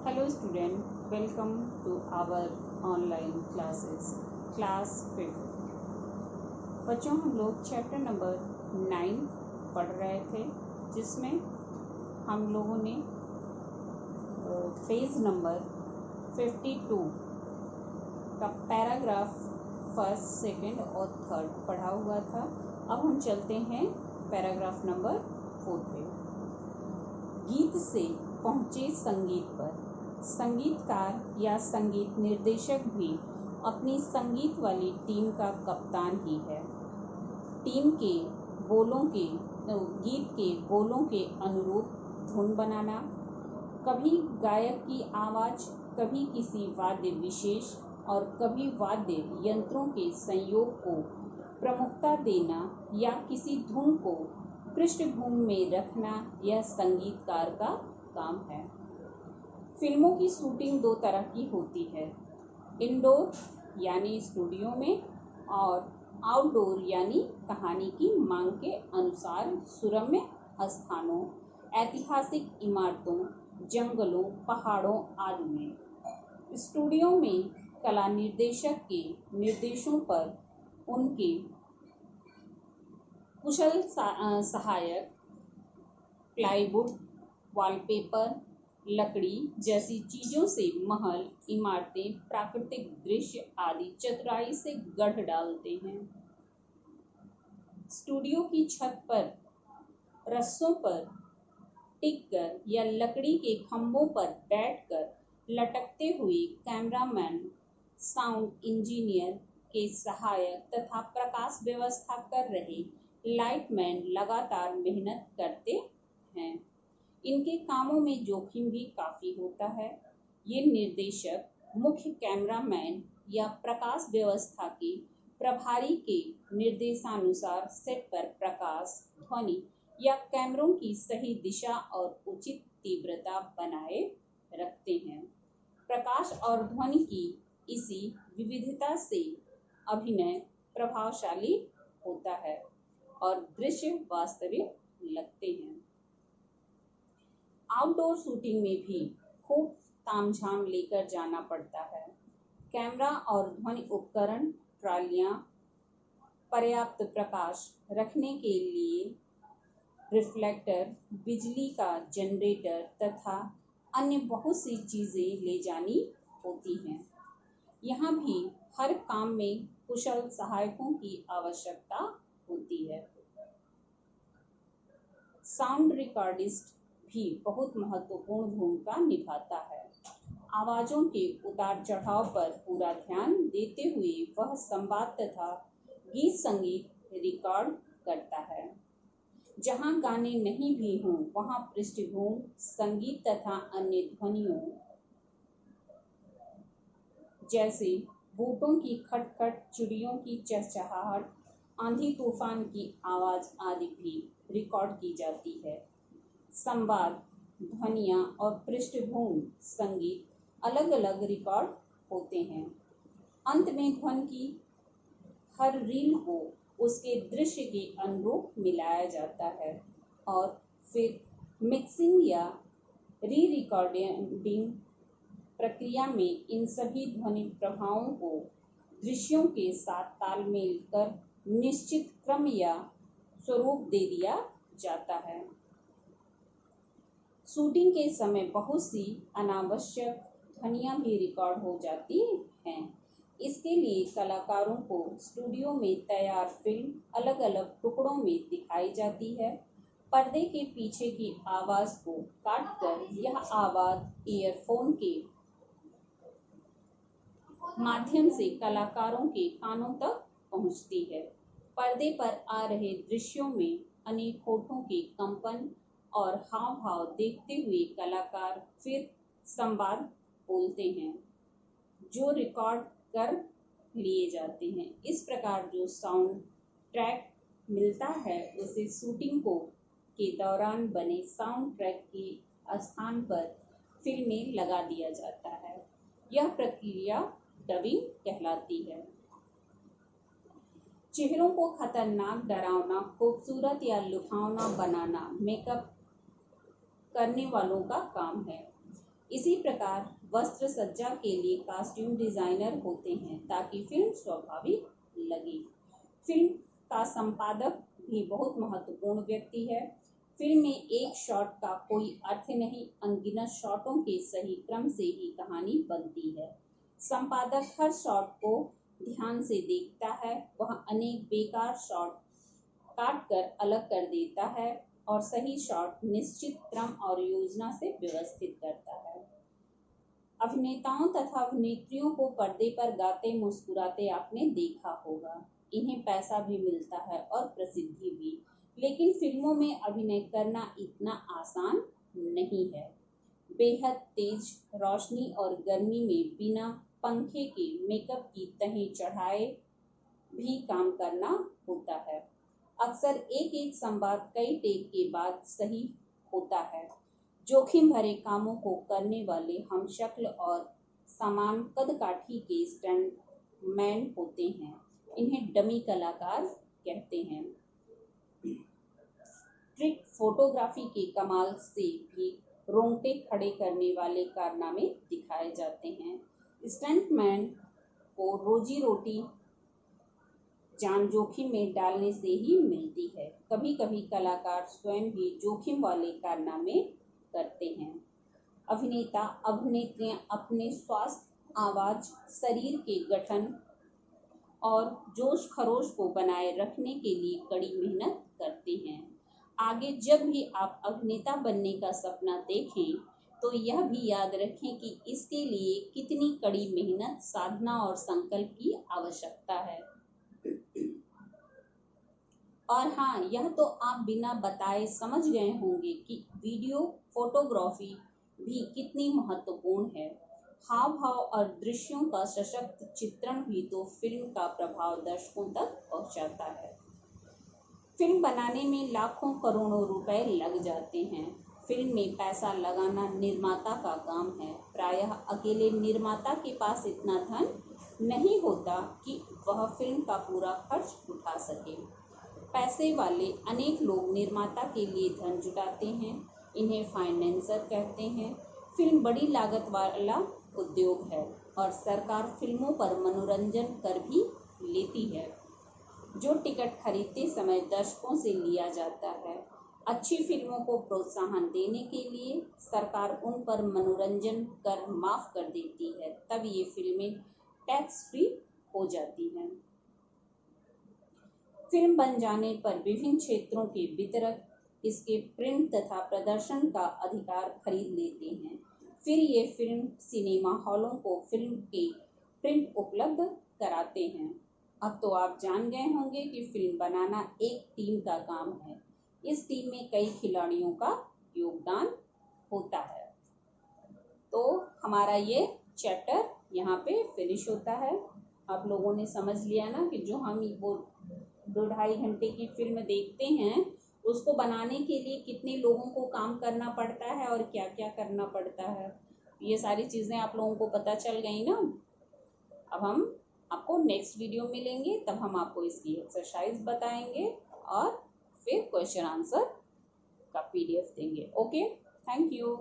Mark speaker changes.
Speaker 1: Hello student, welcome to our online classes, class 5th। बच्चों हम लोग चैप्टर नंबर 9 पढ़ रहे थे, जिसमें हम लोगों ने पेज नंबर 52 का पैराग्राफ फर्स्ट, सेकंड और थर्ड पढ़ा हुआ था। अब हम चलते हैं पैराग्राफ नंबर 4 पे। गीत से पहुँचे संगीत पर। संगीतकार या संगीत निर्देशक भी अपनी संगीत वाली टीम का कप्तान ही है। टीम के गीत के बोलों के अनुरूप धुन बनाना, कभी गायक की आवाज़, कभी किसी वाद्य विशेष और कभी वाद्य यंत्रों के संयोग को प्रमुखता देना या किसी धुन को पृष्ठभूमि में रखना, यह संगीतकार का काम है। फिल्मों की शूटिंग दो तरह की होती है, इंडोर यानी स्टूडियो में, और आउटडोर यानी कहानी की मांग के अनुसार सुरम्य स्थानों, ऐतिहासिक इमारतों, जंगलों, पहाड़ों आदि में। स्टूडियो में कला निर्देशक के निर्देशों पर उनके कुशल सहायक प्लाईवुड, वॉलपेपर, लकड़ी जैसी चीजों से महल, इमारतें, प्राकृतिक दृश्य आदि चतुराई से गढ़ डालते हैं। स्टूडियो की छत पर रस्सों पर टिककर या लकड़ी के खंभों पर बैठकर लटकते हुए कैमरामैन, साउंड इंजीनियर के सहायक तथा प्रकाश व्यवस्था कर रहे लाइटमैन लगातार मेहनत करते हैं। इनके कामों में जोखिम भी काफ़ी होता है। ये निर्देशक मुख्य कैमरामैन या प्रकाश व्यवस्था के प्रभारी के निर्देशानुसार सेट पर प्रकाश, ध्वनि या कैमरों की सही दिशा और उचित तीव्रता बनाए रखते हैं। प्रकाश और ध्वनि की इसी विविधता से अभिनय प्रभावशाली होता है और दृश्य वास्तविक लगते हैं। आउटडोर शूटिंग में भी खूब तामझाम लेकर जाना पड़ता है। कैमरा और ध्वनि उपकरण, ट्रालियां, पर्याप्त प्रकाश रखने के लिए रिफ्लेक्टर, बिजली का जनरेटर तथा अन्य बहुत सी चीज़ें ले जानी होती हैं। यहाँ भी हर काम में कुशल सहायकों की आवश्यकता होती है। साउंड रिकॉर्डिस्ट भी बहुत महत्वपूर्ण भूमिका निभाता है। आवाज़ों के उतार चढ़ाव पर पूरा ध्यान देते हुए वह संवाद तथा गीत संगीत रिकॉर्ड करता है। जहाँ गाने नहीं भी हों, वहाँ पृष्ठभूमि संगीत तथा अन्य ध्वनियों जैसे बूटों की खटखट, चिड़ियों की चहचहाहट, आंधी तूफान की आवाज़ आदि भी रिकॉर्ड की जाती है। संवाद, ध्वनियाँ और पृष्ठभूमि संगीत अलग अलग रिकॉर्ड होते हैं। अंत में ध्वनि की हर रील को उसके दृश्य के अनुरूप मिलाया जाता है और फिर मिक्सिंग या री रिकॉर्डिंग प्रक्रिया में इन सभी ध्वनि प्रभावों को दृश्यों के साथ तालमेल कर निश्चित क्रम या स्वरूप दे दिया जाता है। शूटिंग के समय बहुत सी अनावश्यक ध्वनियाँ भी रिकॉर्ड हो जाती हैं। इसके लिए कलाकारों को स्टूडियो में तैयार फिल्म अलग अलग टुकड़ों में दिखाई जाती है। पर्दे के पीछे की आवाज़ को काटकर यह आवाज़ ईयरफोन के माध्यम से कलाकारों के कानों तक पहुंचती है। पर्दे पर आ रहे दृश्यों में अनेक होठों के कंपन और हाव भाव देखते हुए कलाकार फिर संवाद बोलते हैं, जो रिकॉर्ड कर लिए जाते हैं। इस प्रकार जो साउंड ट्रैक मिलता है उसे शूटिंग के दौरान बने साउंड ट्रैक के स्थान पर फिल्म में लगा दिया जाता है। यह प्रक्रिया डबिंग कहलाती है। चेहरों को खतरनाक, डरावना, खूबसूरत या लुभावना बनाना मेकअप करने वालों का काम है। इसी प्रकार वस्त्र सज्जा के लिए कॉस्ट्यूम डिजाइनर होते हैं ताकि फिल्म स्वाभाविक लगे। फिल्म का संपादक भी बहुत महत्वपूर्ण व्यक्ति है। फिल्म में एक शॉट का कोई अर्थ नहीं, अनगिनत शॉटों के सही क्रम से ही कहानी बनती है। संपादक हर शॉट को ध्यान से देखता है, वह अनेक बेकार शॉट काट कर अलग कर देता है और सही शॉट निश्चित क्रम और योजना से व्यवस्थित करता है। अभिनेताओं तथा अभिनेत्रियों को पर्दे पर गाते मुस्कुराते आपने देखा होगा। इन्हें पैसा भी मिलता है और प्रसिद्धि भी, लेकिन फिल्मों में अभिनय करना इतना आसान नहीं है। बेहद तेज रोशनी और गर्मी में बिना पंखे के मेकअप की तहें चढ़ाए भी काम करना होता है। अक्सर एक एक संवाद कई टेक के बाद सही होता है। जोखिम भरे कामों को करने वाले हम शक्ल और समान कदकाठी के स्टंटमैन होते हैं। इन्हें डमी कलाकार कहते हैं। ट्रिक फोटोग्राफी के कमाल से भी रोंगटे खड़े करने वाले कारनामे दिखाए जाते हैं। स्टंटमैन को रोजी रोटी जान जोखिम में डालने से ही मिलती है। कभी कभी कलाकार स्वयं भी जोखिम वाले कारनामे करते हैं। अभिनेता अभिनेत्रियां अपने स्वास्थ्य, आवाज, शरीर के गठन और जोश खरोश को बनाए रखने के लिए कड़ी मेहनत करते हैं। आगे जब भी आप अभिनेता बनने का सपना देखें तो यह भी याद रखें कि इसके लिए कितनी कड़ी मेहनत, साधना और संकल्प की आवश्यकता है। और हाँ, यह तो आप बिना बताए समझ गए होंगे कि वीडियो फोटोग्राफी भी कितनी महत्वपूर्ण है। हाव भाव और दृश्यों का सशक्त चित्रण भी तो फिल्म का प्रभाव दर्शकों तक पहुंचाता है। फिल्म बनाने में लाखों करोड़ों रुपए लग जाते हैं। फिल्म में पैसा लगाना निर्माता का काम है। प्रायः अकेले निर्माता के पास इतना धन नहीं होता कि वह फिल्म का पूरा खर्च उठा सके। पैसे वाले अनेक लोग निर्माता के लिए धन जुटाते हैं। इन्हें फाइनेंसर कहते हैं। फिल्म बड़ी लागत वाला उद्योग है और सरकार फिल्मों पर मनोरंजन कर भी लेती है, जो टिकट खरीदते समय दर्शकों से लिया जाता है। अच्छी फिल्मों को प्रोत्साहन देने के लिए सरकार उन पर मनोरंजन कर माफ कर देती है, तब ये फिल्में टैक्स फ्री हो जाती हैं। फिल्म बन जाने पर विभिन्न क्षेत्रों के वितरक इसके प्रिंट तथा प्रदर्शन का अधिकार खरीद लेते हैं। फिर ये फिल्म सिनेमा हॉलों को फिल्म के प्रिंट उपलब्ध कराते हैं। अब तो आप जान गए होंगे कि फिल्म बनाना एक टीम का काम है। इस टीम में कई खिलाड़ियों का योगदान होता है। तो हमारा ये चैप्टर यहाँ पे फिनिश होता है। आप लोगों ने समझ लिया ना कि जो हम वो 2-2.5 घंटे की फिल्म देखते हैं उसको बनाने के लिए कितने लोगों को काम करना पड़ता है और क्या क्या करना पड़ता है। ये सारी चीज़ें आप लोगों को पता चल गई ना। अब हम आपको नेक्स्ट वीडियो मिलेंगे, तब हम आपको इसकी एक्सरसाइज बताएंगे और फिर क्वेश्चन आंसर का PDF देंगे। Okay, thank you.